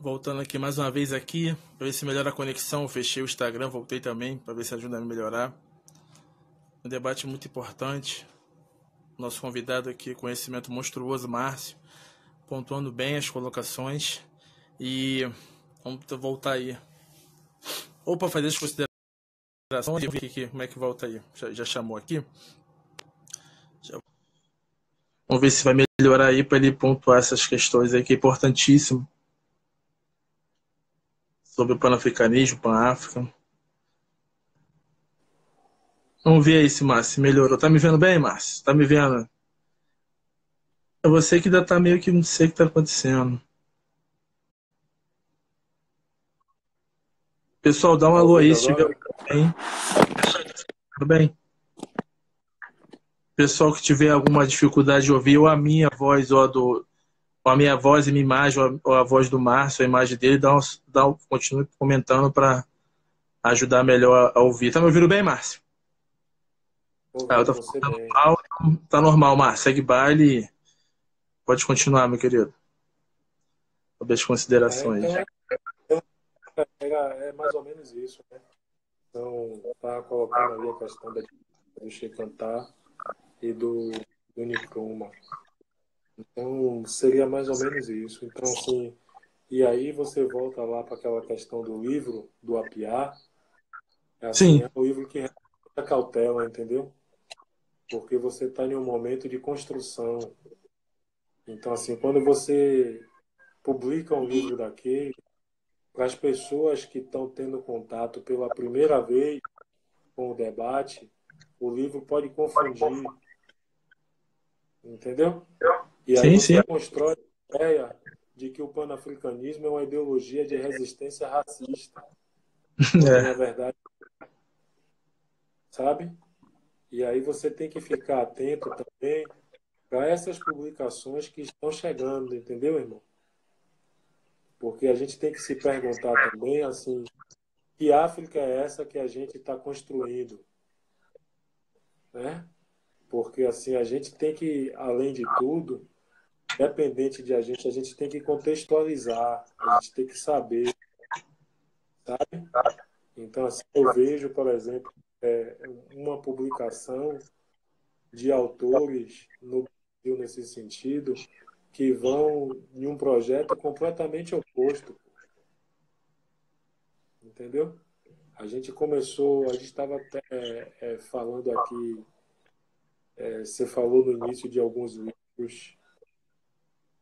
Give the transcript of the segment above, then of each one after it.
Voltando aqui mais uma vez aqui, para ver se melhora a conexão. Eu fechei o Instagram, voltei também, para ver se ajuda a melhorar. Um debate muito importante. Nosso convidado aqui, conhecimento monstruoso, Márcio, pontuando bem as colocações. E vamos voltar aí. Ou para fazer as considerações, como é que volta aí? Já chamou aqui? Vamos ver se vai melhorar aí para ele pontuar essas questões aí, que é importantíssimo. Sobre o panafricanismo, pan-África. Vamos ver aí se Márcio melhorou. Tá me vendo bem, Márcio? Tá me vendo? É você que ainda tá meio que não sei o que tá acontecendo. Pessoal, dá um alô aí se tiver bem. Tudo bem? Pessoal que tiver alguma dificuldade de ouvir ou a minha voz ou a minha voz e minha imagem ou a voz do Márcio, a imagem dele, continue comentando para ajudar melhor a ouvir. Tá me ouvindo bem, Márcio? Eu tô falando normal, tá normal, Márcio. Segue baile. Pode continuar, meu querido. Sobre as considerações. É mais ou menos isso, né? Então, tá colocando ali a questão do Shekantar e do Nkrumah. Então, seria mais ou menos isso. Então, assim, e aí você volta lá para aquela questão do livro, do Apiá. Assim, Sim. é um livro que requer cautela, entendeu? Porque você está em um momento de construção. Então, assim, quando você publica um livro daquele, para as pessoas que estão tendo contato pela primeira vez com o debate, o livro pode confundir, entendeu? E aí você constrói a ideia de que o panafricanismo é uma ideologia de resistência racista, quando na verdade, sabe? E aí você tem que ficar atento também para essas publicações que estão chegando, entendeu, irmão? Porque a gente tem que se perguntar também, assim, que África é essa que a gente está construindo, né? Porque, assim, a gente tem que, além de tudo, dependente de a gente tem que contextualizar, a gente tem que saber, sabe? Então, assim, eu vejo, por exemplo, uma publicação de autores no Brasil nesse sentido que vão em um projeto completamente oposto, entendeu? A gente estava até falando aqui, você falou no início de alguns livros,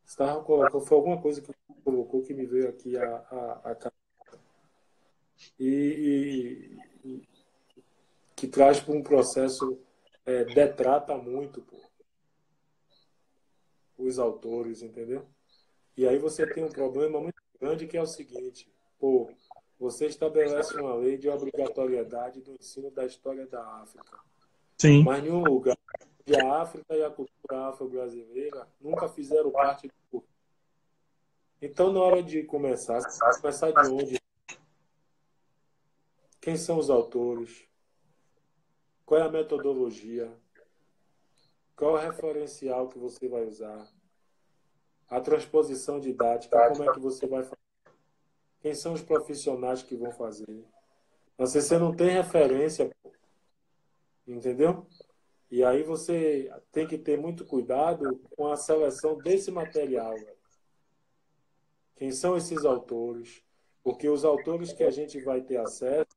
você estava colocando, foi alguma coisa que você colocou que me veio aqui a e que traz para um processo, detrata muito, pô, os autores, entendeu? E aí você tem um problema muito grande que é o seguinte, pô, você estabelece uma lei de obrigatoriedade do ensino da história da África, Sim. mas em um lugar onde a África e a cultura afro-brasileira nunca fizeram parte do currículo. Então, na hora de começar de onde? Quem são os autores? Qual é a metodologia? Qual é o referencial que você vai usar? A transposição didática, como é que você vai fazer? Quem são os profissionais que vão fazer? Você não tem referência, entendeu? E aí você tem que ter muito cuidado com a seleção desse material. Velho. Quem são esses autores? Porque os autores que a gente vai ter acesso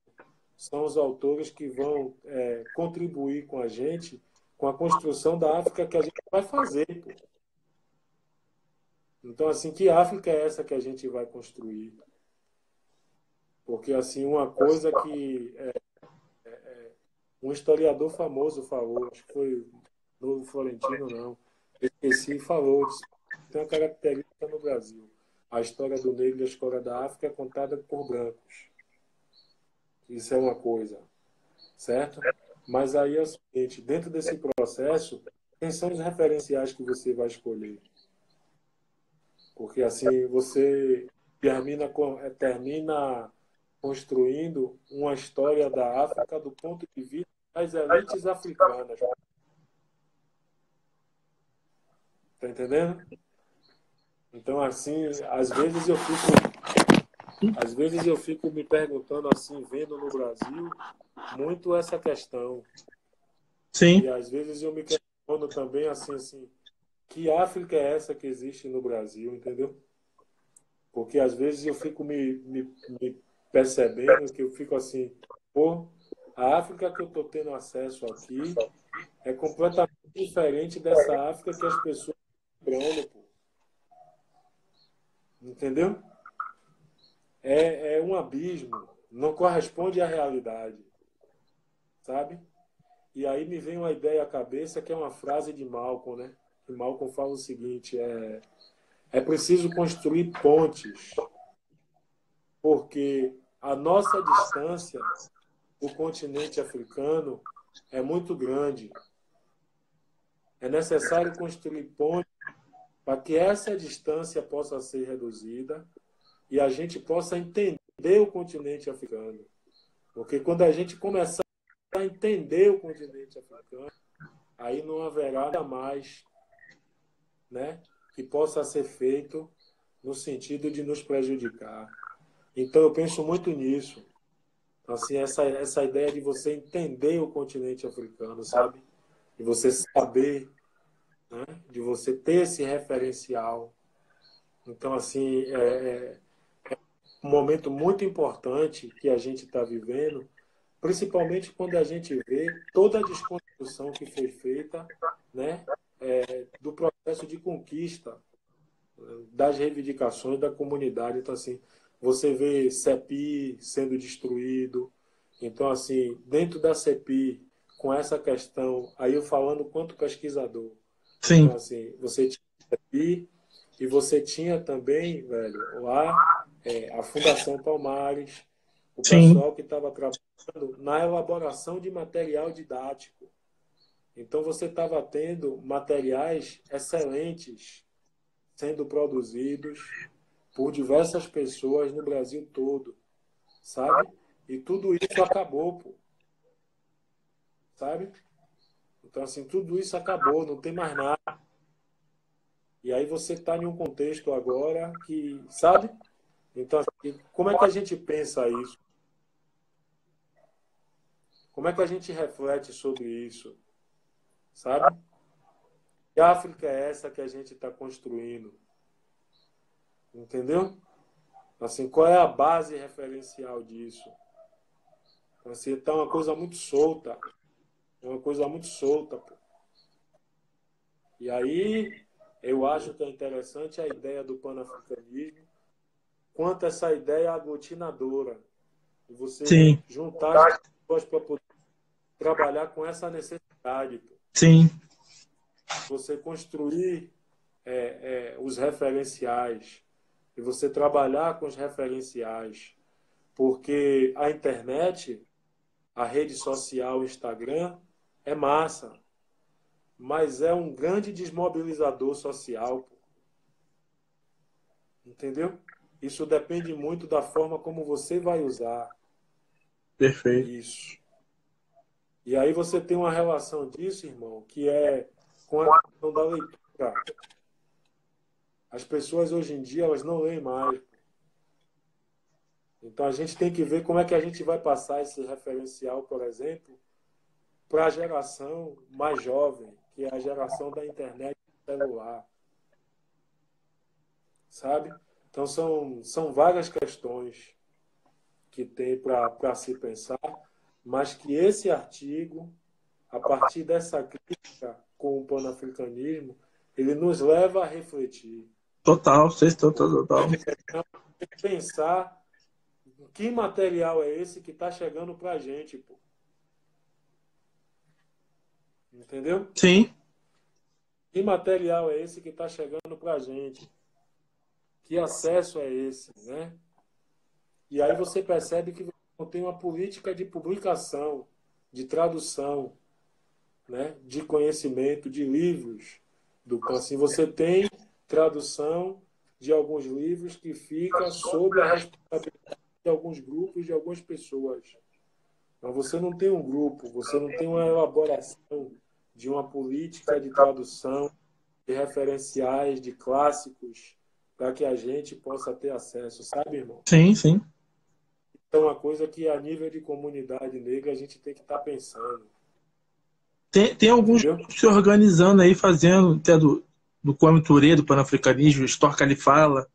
são os autores que vão contribuir com a gente com a construção da África que a gente vai fazer. Pô. Então, assim, que África é essa que a gente vai construir? Porque, assim, uma coisa que um historiador famoso falou, acho que foi Novo Florentino, não, esqueci, falou, disse, tem uma característica no Brasil. A história do negro e a história da África é contada por brancos. Isso é uma coisa, certo? Mas aí é o seguinte, dentro desse processo, quem são os referenciais que você vai escolher? Porque assim você termina construindo uma história da África do ponto de vista das elites africanas. Tá entendendo? Então, assim, às vezes eu fico Às vezes eu fico me perguntando assim, vendo no Brasil, muito essa questão. Sim, E às vezes eu me questiono também assim, que África é essa que existe no Brasil, entendeu? Porque às vezes eu fico me percebendo que eu fico assim, pô, a África que eu estou tendo acesso aqui é completamente diferente dessa África que as pessoas estão lembrando, pô. Entendeu? É um abismo, não corresponde à realidade, sabe? E aí me vem uma ideia à cabeça que é uma frase de Malcolm, né? Que Malcolm fala o seguinte: é preciso construir pontes, porque a nossa distância do continente africano é muito grande. É necessário construir pontes para que essa distância possa ser reduzida e a gente possa entender o continente africano. Porque quando a gente começar a entender o continente africano, aí não haverá nada mais, né, que possa ser feito no sentido de nos prejudicar. Então eu penso muito nisso. Assim, essa ideia de você entender o continente africano, sabe? De você saber, né? De você ter esse referencial. Então, assim, é um momento muito importante que a gente está vivendo, principalmente quando a gente vê toda a desconstrução que foi feita, né? Do processo de conquista das reivindicações da comunidade. Então, assim, você vê CEPI sendo destruído. Então, assim, dentro da CEPI, com essa questão, aí eu falando quanto pesquisador. sim, Então, assim, você tinha CEPI e você tinha também, velho, lá a Fundação Palmares, o sim, pessoal que estava trabalhando na elaboração de material didático. Então, você estava tendo materiais excelentes sendo produzidos por diversas pessoas no Brasil todo, sabe? E tudo isso acabou, pô, sabe? Então, assim, tudo isso acabou, não tem mais nada. E aí você está em um contexto agora que, sabe? Então, assim, como é que a gente pensa isso? Como é que a gente reflete sobre isso, sabe? Que África é essa que a gente está construindo? Entendeu? Assim, qual é a base referencial disso? Assim, tá uma coisa muito solta. É uma coisa muito solta, pô. E aí eu acho que é interessante a ideia do panafricanismo, quanto essa ideia aglutinadora, de você sim, juntar as pessoas para poder trabalhar com essa necessidade, pô. sim, Você construir os referenciais e você trabalhar com os referenciais, porque a internet, a rede social, o Instagram, é massa, mas é um grande desmobilizador social, pô. Entendeu? Isso depende muito da forma como você vai usar perfeito. isso. E aí você tem uma relação disso, irmão, que é com a questão da leitura. As pessoas hoje em dia, elas não leem mais. Então a gente tem que ver como é que a gente vai passar esse referencial, por exemplo, para a geração mais jovem, que é a geração da internet e do celular, sabe? Então são várias questões que tem para se pensar, mas que esse artigo, a partir dessa crítica com o panafricanismo, ele nos leva a refletir. Total, sextou, Porque total. tem que pensar que material é esse que está chegando para a gente, pô. Entendeu? Sim, Que material é esse que está chegando para a gente? Que acesso é esse, né? E aí você percebe que você não tem uma política de publicação, de tradução, né? De conhecimento, de livros do PAN. Assim, você tem tradução de alguns livros que fica sob a responsabilidade de alguns grupos, de algumas pessoas. Mas você não tem um grupo, você não tem uma elaboração de uma política de tradução, de referenciais, de clássicos, para que a gente possa ter acesso, sabe, irmão? Sim, sim. Então, uma coisa que a nível de comunidade negra a gente tem que estar pensando, Tem alguns entendeu? se organizando aí, fazendo, até do Kwame Ture, do panafricanismo, Storr Califala.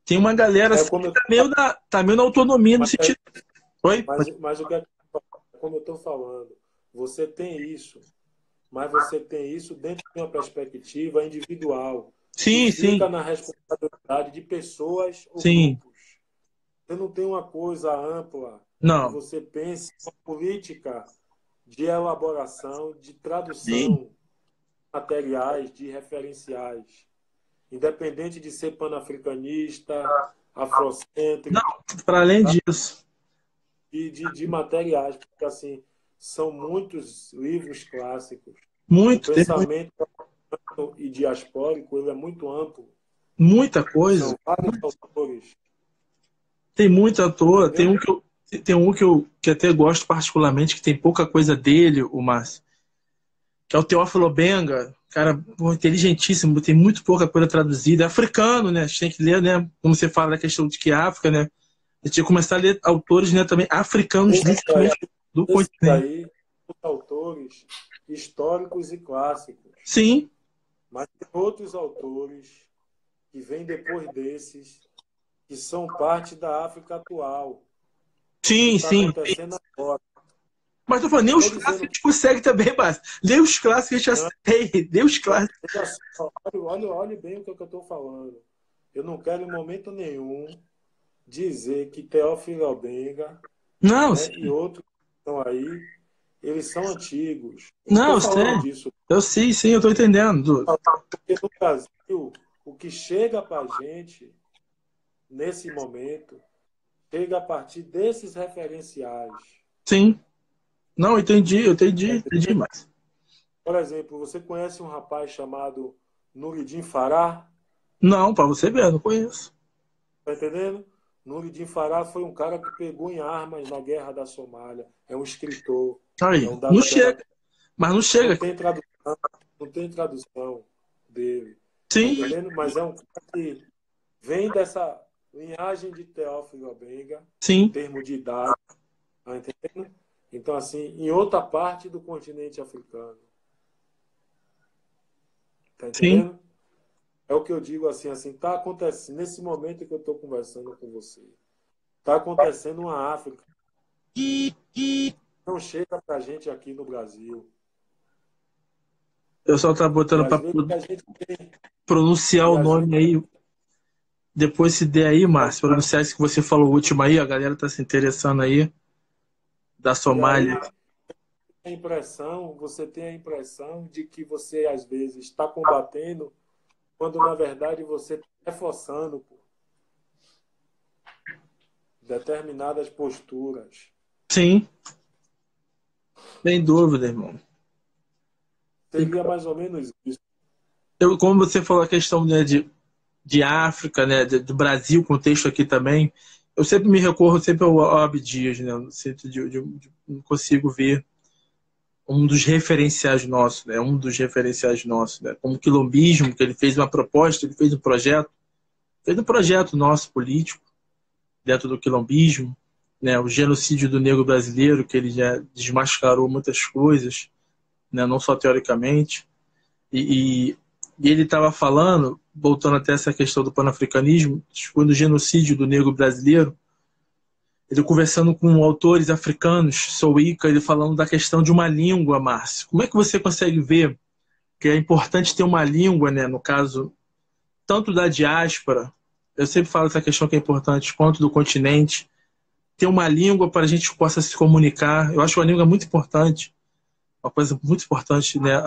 Tem uma galera É assim, como que eu, tá meio na autonomia no mas, sentido. Oi? mas o que é, como eu estou falando, você tem isso, mas você tem isso dentro de uma perspectiva individual, que Sim, sim, fica na responsabilidade de pessoas ou sim. grupos. Você não tem uma coisa ampla que Não. você pense uma política de elaboração, de Sim. tradução de materiais, de referenciais, independente de ser panafricanista, Não, afrocêntrico, para além tá? disso. de materiais, porque assim são muitos livros clássicos. O Muito, tem pensamento e diaspórico ele é muito amplo. muita coisa. São vários autores, Tem muito ator, entendeu? tem um que até gosto particularmente, que tem pouca coisa dele, o Márcio, que é o Teófilo Obenga, cara pô, inteligentíssimo, tem muito pouca coisa traduzida, é africano, né? A gente tem que ler, né? Como você fala da questão de que é África, né? A gente tem que começar a ler autores, né, também africanos, Esses aí, literalmente do esses continente. aí são autores históricos e clássicos, Sim, mas tem outros autores que vêm depois desses, que são parte da África atual, que sim, está sim. acontecendo agora. Mas tô falando, nem Não os estou clássicos a dizendo gente consegue também, Márcio. Lê os clássicos a gente não, já sei, lê os clássicos. veja só, olhe bem o que eu estou falando. Eu não quero em momento nenhum dizer que Teófilo Albenga, Não, né, e outros que estão aí, eles são antigos. Eu não não, estou eu falando sei. disso. Eu sei, sim, eu tô entendendo. Porque no Brasil, o que chega para a gente nesse momento chega a partir desses referenciais. Sim. Não, Tá entendi, entendendo? mas. Por exemplo, você conhece um rapaz chamado Nuridin Farah? Não, pra você ver, eu não conheço. Tá entendendo? Nuridin Farah foi um cara que pegou em armas na guerra da Somália. É um escritor, é Aí, um não dado chega, mas não não chega. tem tradução, não tem tradução dele. Tá Sim, entendendo? Mas é um cara que vem dessa linhagem de Teófilo Obenga, em sim, termos de idade, tá entendendo? Então, assim, em outra parte do continente africano, tá sim. entendendo? É o que eu digo assim, tá acontecendo, nesse momento que eu estou conversando com você, tá acontecendo uma África, não chega pra gente aqui no Brasil. O pessoal tá E botando às pra vezes a gente tem, pronunciar e o às vezes nome aí. Depois se der aí, a, Márcio, pronunciar isso que você falou o último aí, a galera tá se interessando aí, da e Somália. aí você tem a impressão de que você às vezes está combatendo, quando na verdade você está reforçando pô, determinadas posturas. Sim, sem dúvida, irmão. E, Seria mais ou menos isso. como você falou a questão, né, de África, né, do Brasil, contexto aqui também, eu sempre me recorro sempre ao Abdias, né, no sentido não consigo ver um dos referenciais nossos, né, um dos referenciais nossos, né, como o quilombismo, que ele fez uma proposta, ele fez um projeto nosso político dentro do quilombismo, né, o genocídio do negro brasileiro, que ele já desmascarou muitas coisas, né, não só teoricamente, e, e, e ele estava falando, voltando até essa questão do panafricanismo, foi no genocídio do negro brasileiro, ele conversando com autores africanos, Soweika, ele falando da questão de uma língua, Márcio. Como é que você consegue ver que é importante ter uma língua, né, no caso, tanto da diáspora, eu sempre falo essa questão que é importante, quanto do continente, ter uma língua para a gente possa se comunicar. Eu acho uma língua muito importante, uma coisa muito importante, né?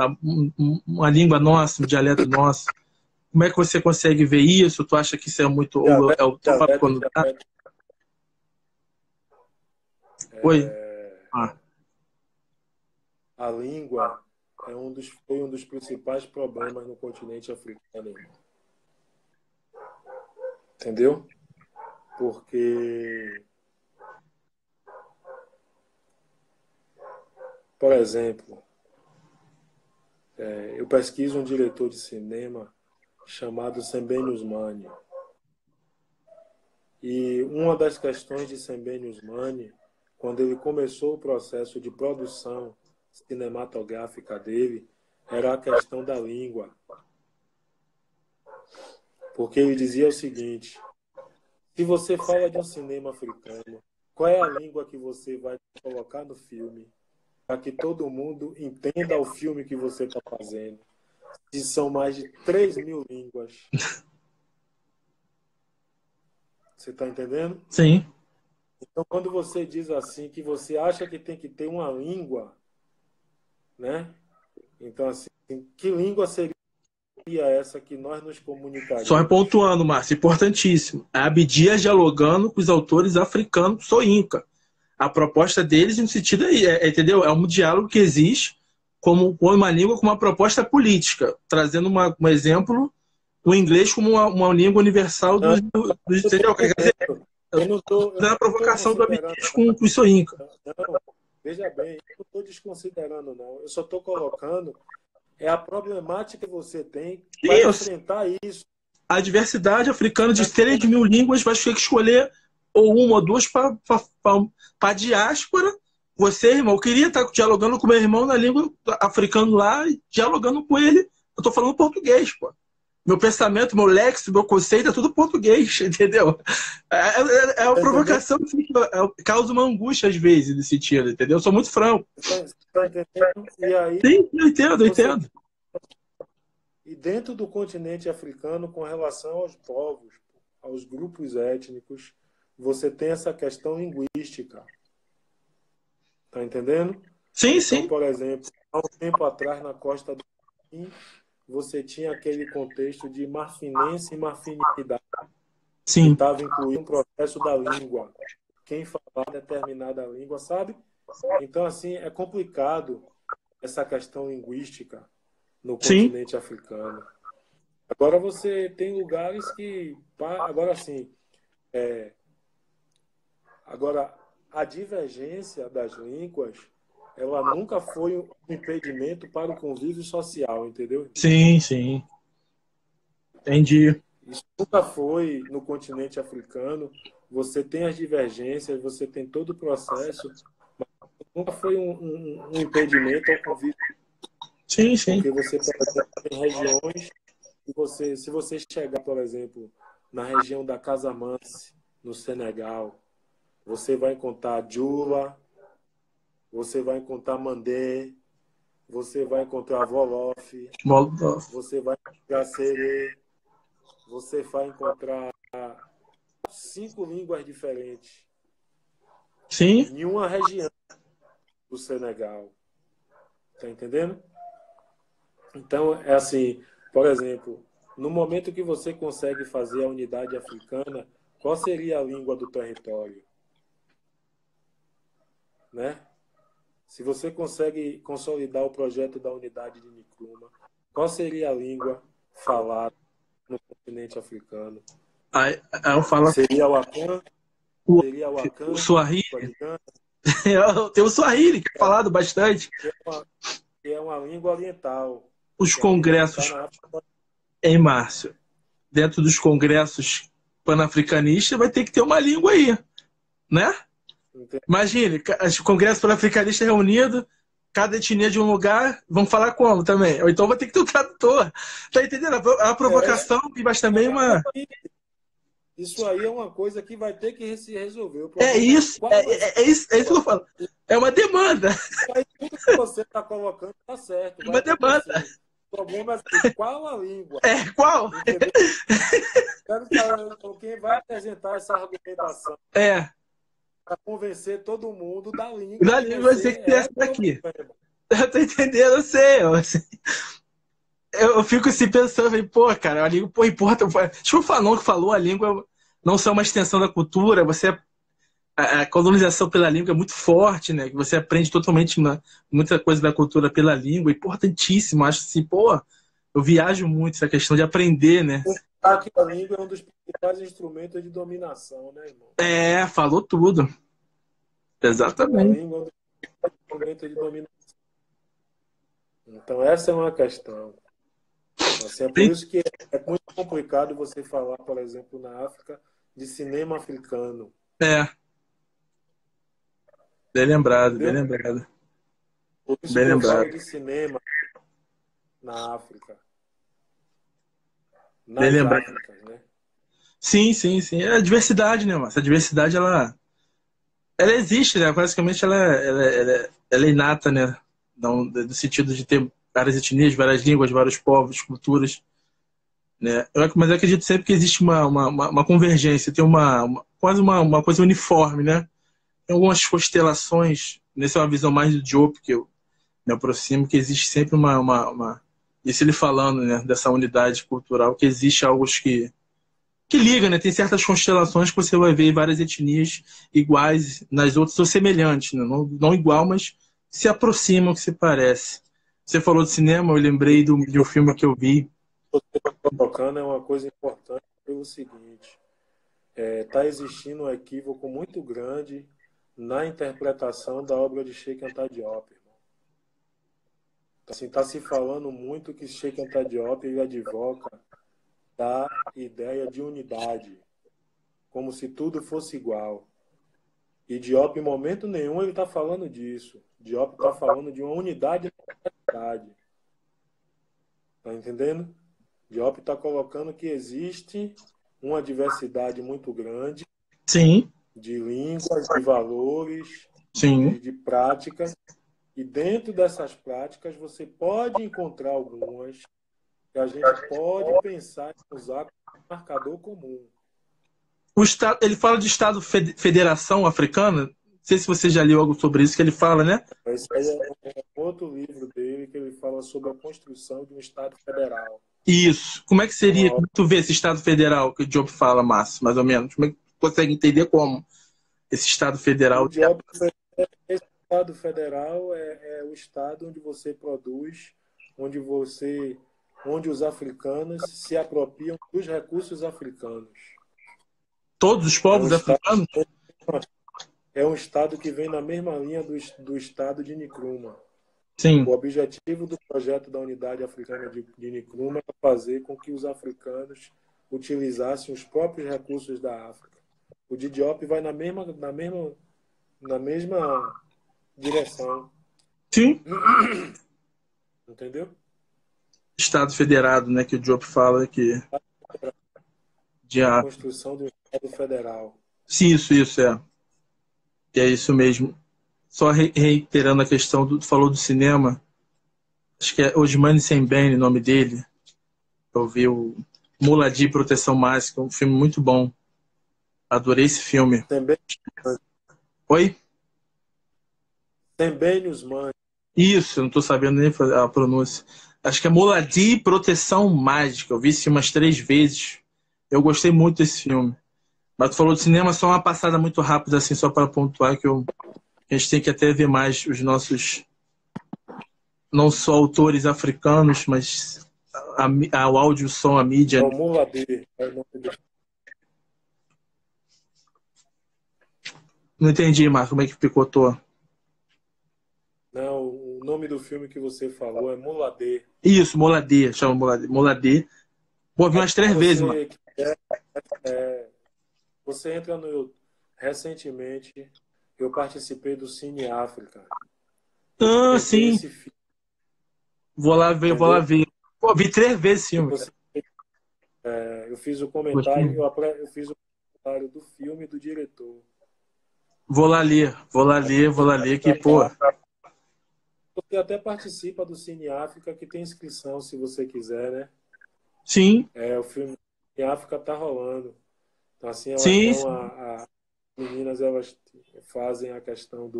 Uma língua nossa, um dialeto nosso. Como é que você consegue ver isso? Tu acha que isso é muito. Ou é o top Dialeto, quando dá? Oi? Ah, a língua foi um dos principais problemas no continente africano, irmão. Entendeu? Porque, por exemplo, eu pesquiso um diretor de cinema chamado Sembene Usmani. E uma das questões de Sembene Usmani, quando ele começou o processo de produção cinematográfica dele, era a questão da língua. Porque ele dizia o seguinte: se você fala de um cinema africano, qual é a língua que você vai colocar no filme para que todo mundo entenda o filme que você está fazendo? E são mais de 3.000 línguas. Você está entendendo? Sim. Então, quando você diz assim, que você acha que tem que ter uma língua, né? Então, assim, que língua seria essa que nós nos Só comunicaríamos? pontuando, Márcio, importantíssimo. A Abdias dialogando com os autores africanos soinca. A proposta deles no sentido aí, entendeu? É um diálogo que existe como uma língua com uma proposta política, trazendo um exemplo, o inglês como uma língua universal Não, entendeu? Quer dizer, eu da não estou provocação do considerando. Abdias com o soinca. Não, veja bem, eu não estou desconsiderando, não. Eu só estou colocando a problemática que você tem para Isso. enfrentar isso. A diversidade africana Tá de 3.000 línguas vai ter que escolher ou uma ou duas para a diáspora. Você, irmão, eu queria estar dialogando com meu irmão na língua africana lá, dialogando com ele. Eu estou falando português, pô. Meu pensamento, meu léxico, meu conceito é tudo português, entendeu? É uma entendendo? provocação que causa uma angústia às vezes nesse sentido, entendeu? Eu sou muito franco. Você tá entendendo? E aí Sim, eu entendo, eu você entendo. e dentro do continente africano, com relação aos povos, aos grupos étnicos, você tem essa questão linguística. Tá entendendo? Sim, Então, sim. por exemplo, há um tempo atrás, na Costa do Marfim, você tinha aquele contexto de marfinense e marfinidade, que Sim, estava incluído um processo da língua. Quem falar determinada língua, sabe? Então, assim, é complicado essa questão linguística no sim, continente africano. Agora você tem lugares que, agora sim, agora a divergência das línguas, ela nunca foi um impedimento para o convívio social, entendeu? sim, sim. Entendi. Isso nunca foi no continente africano. Você tem as divergências, você tem todo o processo, mas nunca foi um impedimento ao convívio, Sim, sim. porque você, por exemplo, tem regiões que você, se você chegar, por exemplo, na região da Casamance, no Senegal, você vai encontrar Jula, você vai encontrar Mandé, você vai encontrar Wolof, Molotov. você vai encontrar Serê, você vai encontrar 5 línguas diferentes Sim, em uma região do Senegal. Tá entendendo? Então, é assim, por exemplo, no momento que você consegue fazer a unidade africana, qual seria a língua do território? Né? Se você consegue consolidar o projeto da unidade de Nkrumah, qual seria a língua falada no continente africano? aí eu falo Seria o Akan? o, Seria o o Akan, Swahili. língua de Gana, Tem o Swahili, que é falado bastante. que é uma língua oriental, Os que é a língua que está congressos na África. em Márcio, dentro dos congressos panafricanistas, vai ter que ter uma língua aí, né? Imagine, os congressos panafricanistas reunidos, cada etnia de um lugar, vão falar como também? Ou então vai ter que ter um tradutor. Tá entendendo? É uma É, isso provocação, mas também uma. aí, isso aí é uma coisa que vai ter que se resolver. O É problema é isso, qual a é isso que eu língua. falo. É uma demanda. Aí tudo que você está colocando está certo, É vai uma demanda. acontecer. O problema é assim, qual a língua? É, qual? Entendeu? Quero saber com quem vai apresentar essa argumentação É, para convencer todo mundo da língua na que vai língua vai ter ser que ter essa essa o daqui. problema. Eu tô entendendo, eu sei. Eu fico assim pensando, falei, pô, cara, a língua, pô, importa. Acho que o Fanon que falou, a língua não só é uma extensão da cultura, a colonização pela língua é muito forte, né? Que você aprende totalmente muita coisa da cultura pela língua, importantíssimo. Acho assim, pô, eu viajo muito essa questão de aprender, né? Pensar que a língua é um dos principais instrumentos de dominação, né, irmão? É, falou tudo. A Exatamente. língua é um dos principais instrumentos de dominação. Então, essa é uma questão. Assim, é por isso que é muito complicado você falar, por exemplo, na África, de cinema africano. É, bem lembrado, bem Entendeu? lembrado, Por isso bem que eu falo lembrado, de cinema na África. bem Nas lembrado. Áfricas, né? Sim, sim, sim. É a diversidade, né, Márcio? A diversidade, ela existe, né? Basicamente, ela é inata, né? Não, no sentido de ter várias etnias, várias línguas, vários povos, culturas, né? Mas eu acredito sempre que existe uma convergência, tem quase uma coisa uniforme, né? Tem algumas constelações, nessa é uma visão mais do Diop que eu me aproximo, que existe sempre isso ele falando, né? Dessa unidade cultural, que existe algo que liga, né? Tem certas constelações que você vai ver várias etnias iguais nas outras, ou semelhantes, né? Não igual, mas se aproximam, que se parece. Você falou de cinema, eu lembrei de um filme que eu vi. O que você está colocando é uma coisa importante pelo seguinte: está existindo um equívoco muito grande na interpretação da obra de Sheikh Anta Diop, irmão. Assim, está se falando muito que Sheikh Anta Diop ele advoca da ideia de unidade, como se tudo fosse igual. E Diop, em momento nenhum, ele está falando disso. Diop está falando de uma unidade na unidade. Está entendendo? Diop está colocando que existe uma diversidade muito grande Sim, de línguas, de valores, sim. de práticas. E dentro dessas práticas você pode encontrar algumas que a gente pode pensar em usar como marcador comum. Ele fala de Estado Federação Africana. Não sei se você já leu algo sobre isso, que ele fala, né? Esse aí é um outro livro dele que ele fala sobre a construção de um Estado federal. Isso. Como é que É uma seria, como obra. é que tu vê esse Estado Federal que o Diop fala, Márcio, mais ou menos? Como é que tu consegue entender como esse Estado O Federal? Diop, esse Estado federal é o estado onde você produz, onde você, onde os africanos se apropriam dos recursos africanos. Todos os É um povos estado, africanos? é um estado que vem na mesma linha do estado de Nkrumah. Sim. O objetivo do projeto da Unidade Africana de Nkrumah é fazer com que os africanos utilizassem os próprios recursos da África. O de Diop vai na mesma direção. Sim. Entendeu? Estado Federado, né? Que o Diop fala que. De, A construção do Estado Federal. sim, isso é. Que é isso mesmo. Só reiterando a questão tu falou do cinema. Acho que é Osmani Sembene o nome dele. Eu vi o Muladi Proteção Máxima, um filme muito bom. Adorei esse filme. Também, Oi? também os mães. Isso, eu não estou sabendo nem a pronúncia. Acho que é Muladi Proteção Mágica. Eu vi esse filme umas 3 vezes. Eu gostei muito desse filme. Mas tu falou de cinema, só uma passada muito rápida, assim, só para pontuar a gente tem que até ver mais os nossos, não só autores africanos, mas o áudio, o som, a mídia. É o Muladir. É o nome do... Não entendi, Marco, como é que picotou. Não, o nome do filme que você falou é Muladir. Isso, Moladê, chama Moladê. Moladê. Pô, vi umas 3 vezes, mano. Você, você entra no YouTube. Recentemente, eu participei do Cine África. Eu Ah, comentei sim. esse filme, Vou lá ver, vou lá entendeu? ver. Pô, vi 3 vezes esse E filme. você, eu fiz o Gostei. comentário, eu fiz o comentário do filme e do diretor. Vou lá ler, vou lá ler, vou lá ler, que, pô. Você até participa do Cine África, que tem inscrição, se você quiser, né? Sim, O filme em África tá rolando. Então, assim, elas sim, dão sim. as meninas, elas fazem a questão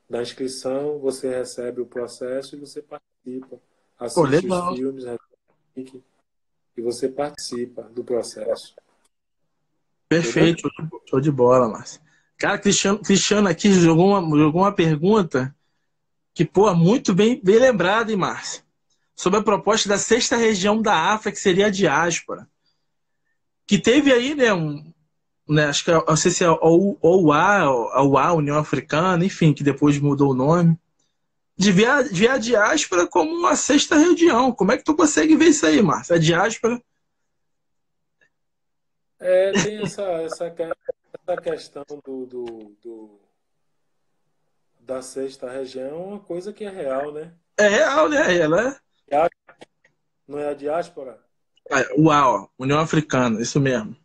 da inscrição, você recebe o processo e você participa. Pô, Assiste os legal. filmes, recebe e você participa do processo. Entendeu? Perfeito, show de bola, Márcio. Cara, Cristiano aqui jogou uma pergunta que, pô, muito bem lembrada, hein, Márcio? Sobre a proposta da sexta região da África, que seria a diáspora. Que teve aí, né, né acho que não sei se é a OUA, União Africana, enfim, que depois mudou o nome. De ver a diáspora como uma sexta região. Como é que tu consegue ver isso aí, Márcio? A diáspora Tem essa questão da sexta região, uma coisa que é real, né? É real, né? Ela Não é a diáspora? Uau, União Africana, isso mesmo.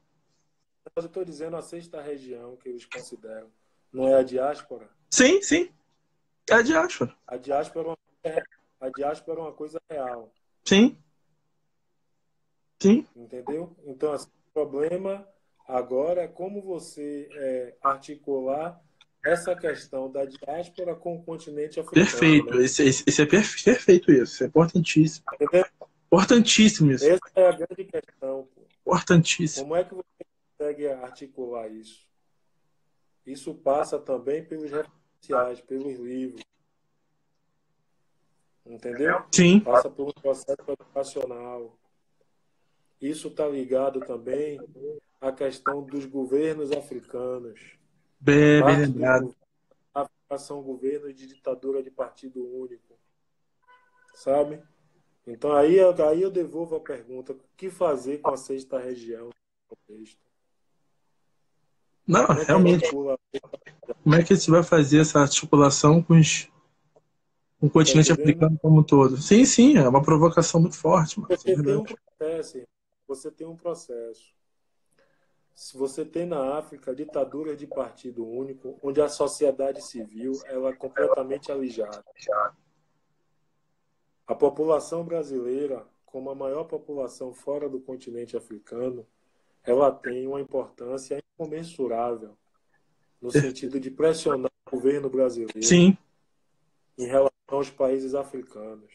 Mas eu estou dizendo a sexta região que eles consideram. Não é a diáspora? Sim, sim, é a diáspora. A diáspora a diáspora é uma coisa real, Sim, sim, entendeu? Então, assim, o problema agora é como você articular essa questão da diáspora com o continente africano, perfeito. né? Esse é perfeito isso. É importantíssimo. Entendeu? Importantíssimo isso. Essa é a grande questão, pô. Importantíssimo. Como é que você consegue articular isso? Isso passa também pelos referenciais, pelos livros, entendeu? Sim, Passa por um processo educacional. Isso está ligado também à questão dos governos africanos. bem Parte dos lembrado. governos da África são governos de ditadura de partido único, sabe? Então aí eu devolvo a pergunta: o que fazer com a sexta região no contexto? Não, Como é que realmente. articula? Como é que você vai fazer essa articulação com o Tá continente entendendo? africano como um todo? Sim, sim, é uma provocação muito forte, mano. Isso é Porque tem um verdade. processo, irmão. Você tem um processo. Se você tem na África ditadura de partido único, onde a sociedade civil ela é completamente alijada. A população brasileira, como a maior população fora do continente africano, ela tem uma importância incomensurável no sentido de pressionar o governo brasileiro Sim, em relação aos países africanos.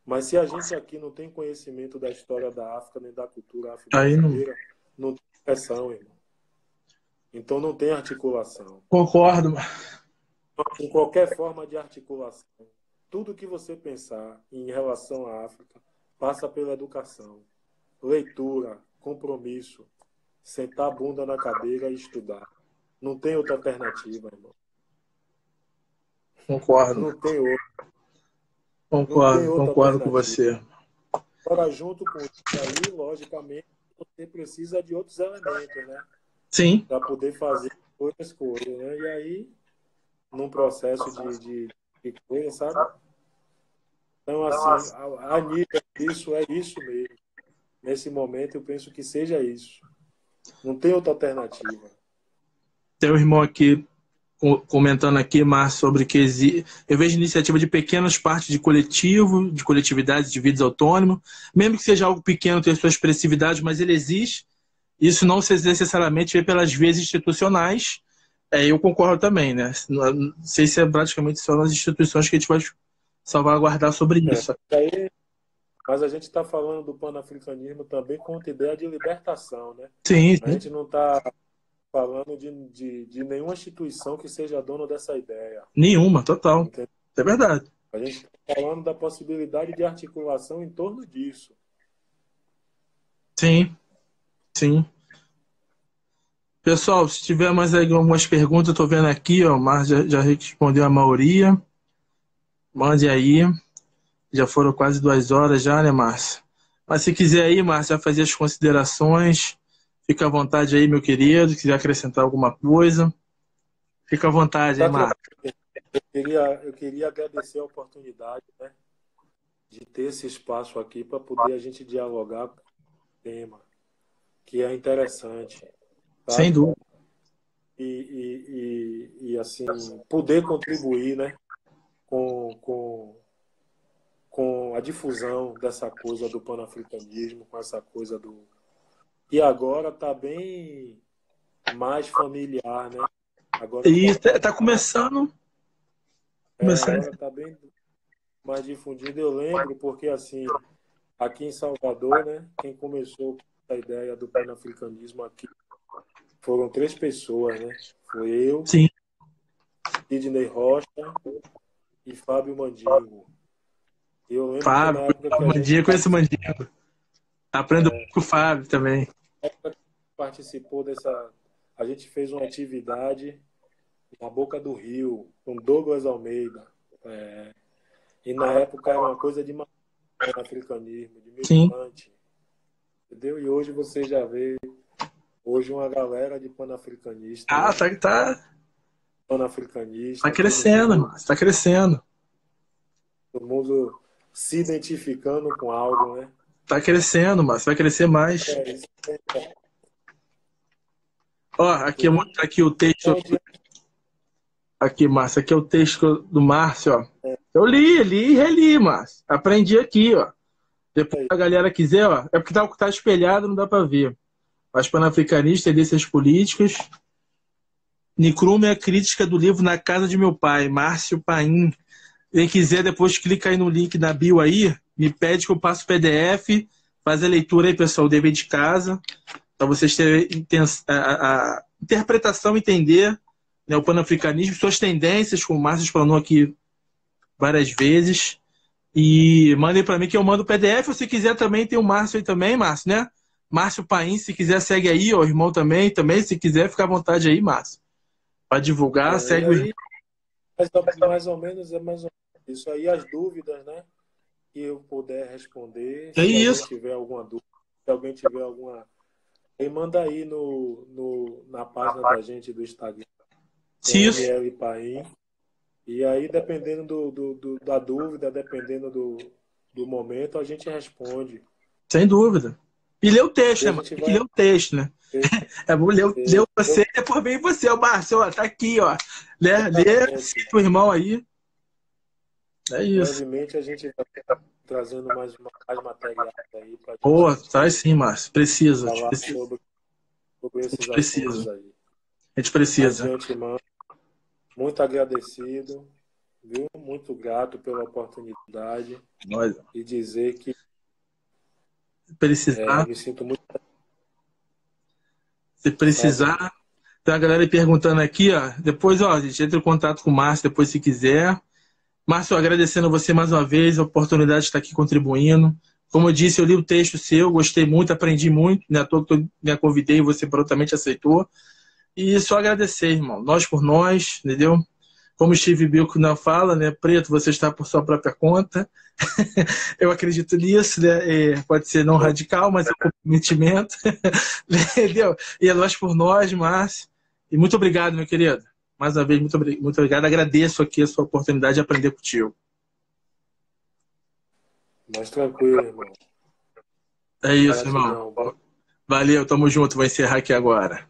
Mas se a gente aqui não tem conhecimento da história da África nem da cultura aí não. afro-brasileira, não tem pressão, irmão. Então não tem articulação. Concordo, mano. Em qualquer forma de articulação, tudo que você pensar em relação à África passa pela educação, leitura, compromisso, sentar a bunda na cadeira e estudar. Não tem outra alternativa, irmão. Concordo, Não tem outra, não tem concordo, outra concordo com alternativa. você. Agora, junto com isso aí, logicamente, você precisa de outros elementos, né? Sim, Para poder fazer outras coisas, né? E aí, num processo de coisa, sabe? Então, assim, a nível disso, é isso mesmo. Nesse momento, eu penso que seja isso. Não tem outra alternativa. tem um irmão aqui comentando aqui, Márcio, sobre que eu vejo iniciativa de pequenas partes de coletivo, de coletividades, de vidas autônomas, mesmo que seja algo pequeno, ter sua expressividade, mas ele existe. Isso não se necessariamente vê pelas vias institucionais. Eu concordo também, né? Não sei se é praticamente só nas instituições que a gente vai salvaguardar sobre isso. Aí, mas a gente está falando do panafricanismo também com ideia de libertação, né? Sim, A sim. gente não está falando de nenhuma instituição que seja dona dessa ideia. Nenhuma, total. Entendeu? É verdade. A gente está falando da possibilidade de articulação em torno disso. Sim, sim. Pessoal, se tiver mais algumas perguntas, eu estou vendo aqui, ó, o Márcio já respondeu a maioria. Mande aí. Já foram quase 2 horas já, né, Márcio? Mas se quiser aí, Márcio, já fazer as considerações, fica à vontade aí, meu querido. Se quiser acrescentar alguma coisa, fica à vontade aí, Tá Márcio. tranquilo. Eu queria agradecer a oportunidade, né, de ter esse espaço aqui para poder a gente dialogar com o tema, que é interessante, Sem sabe? dúvida. Assim, poder contribuir, né, com, com, com a difusão dessa coisa do panafricanismo, com essa coisa do. E agora está bem mais familiar, né? Agora E está está começando, agora tá bem mais difundido. Eu lembro porque, assim, aqui em Salvador, né, quem começou a ideia do panafricanismo aqui foram três pessoas, né? Foi eu, sim. Sidney Rocha e Fábio Mandingo. Eu lembro que na Fábio, época que a gente Mandinha, conheço o Mandinha. Aprendo com o Fábio também. participou dessa. A gente fez uma atividade na Boca do Rio, com Douglas Almeida. É, e na época era uma coisa de africanismo, de Sim. militante. entendeu? E hoje você já vê hoje uma galera de panafricanista, Ah, né? tá Panafricanista, crescendo, irmão. Tá crescendo. todo mundo se identificando com algo, né? Tá crescendo, mas vai crescer mais. É isso. Ó, aqui, Tudo aqui o texto. é dia- Aqui, Márcio, aqui é o texto do Márcio, ó. Eu li e reli, Márcio. Aprendi aqui, ó. Depois aí. a galera quiser, ó. É porque tá espelhado, não dá pra ver. As panafricanistas, tendências políticas. Nicrume é a crítica do livro Na Casa de Meu Pai, Márcio Paim. Quem quiser, depois clica aí no link na bio aí, me pede que eu passo o PDF, faz a leitura aí, pessoal, o dever de casa, para vocês terem a interpretação, entender, né, o panafricanismo, suas tendências, como o Márcio explanou aqui várias vezes. E mandem para mim que eu mando o PDF. Se quiser também, tem o Márcio aí também, Márcio, né? Márcio Paim, se quiser, segue aí, ó, o irmão também, se quiser, fica à vontade aí, Márcio. Para divulgar, E segue o irmão. aí, mais ou menos, é mais ou menos isso aí, as dúvidas, né? Que eu puder responder, É se alguém isso. tiver alguma dúvida, se alguém tiver alguma. Aí manda aí na página da gente do Instagram, Isso. ML Paim. E aí, dependendo da dúvida, dependendo do momento, a gente responde. Sem dúvida. E lê o texto, E né, a mano? gente Tem que vai. ler o texto, né? É bom ler você e depois vem você, o Márcio, ó, tá aqui, ó. Lê, Exatamente. cita o irmão aí. É isso. Brevemente a gente vai trazendo mais materiais aí para a Pô, gente traz sim, Márcio. Precisa. A gente falar precisa. sobre A gente esses assuntos precisa. aí. A gente Mas de precisa. antemão, muito agradecido, viu? Muito grato pela oportunidade Olha, e dizer que precisar, me sinto muito se satisfeito. precisar. Tem a galera aí perguntando aqui, ó. Depois, ó, a gente entra em contato com o Márcio depois se quiser. Márcio, agradecendo a você mais uma vez, a oportunidade de estar aqui contribuindo. Como eu disse, eu li o texto seu, gostei muito, aprendi muito, né? À toa que eu me convidei e você prontamente aceitou. E só agradecer, irmão. Nós por nós, entendeu? Como o Steve Biko não fala, né? Preto, você está por sua própria conta. Eu acredito nisso, né? Pode ser não radical, mas é um comprometimento. Entendeu? E é nós por nós, Márcio. E muito obrigado, meu querido. Mais uma vez, muito obrigado. Agradeço aqui a sua oportunidade de aprender contigo. Mas tranquilo, irmão. É isso, irmão. Gratidão. Valeu, tamo junto. Vou encerrar aqui agora.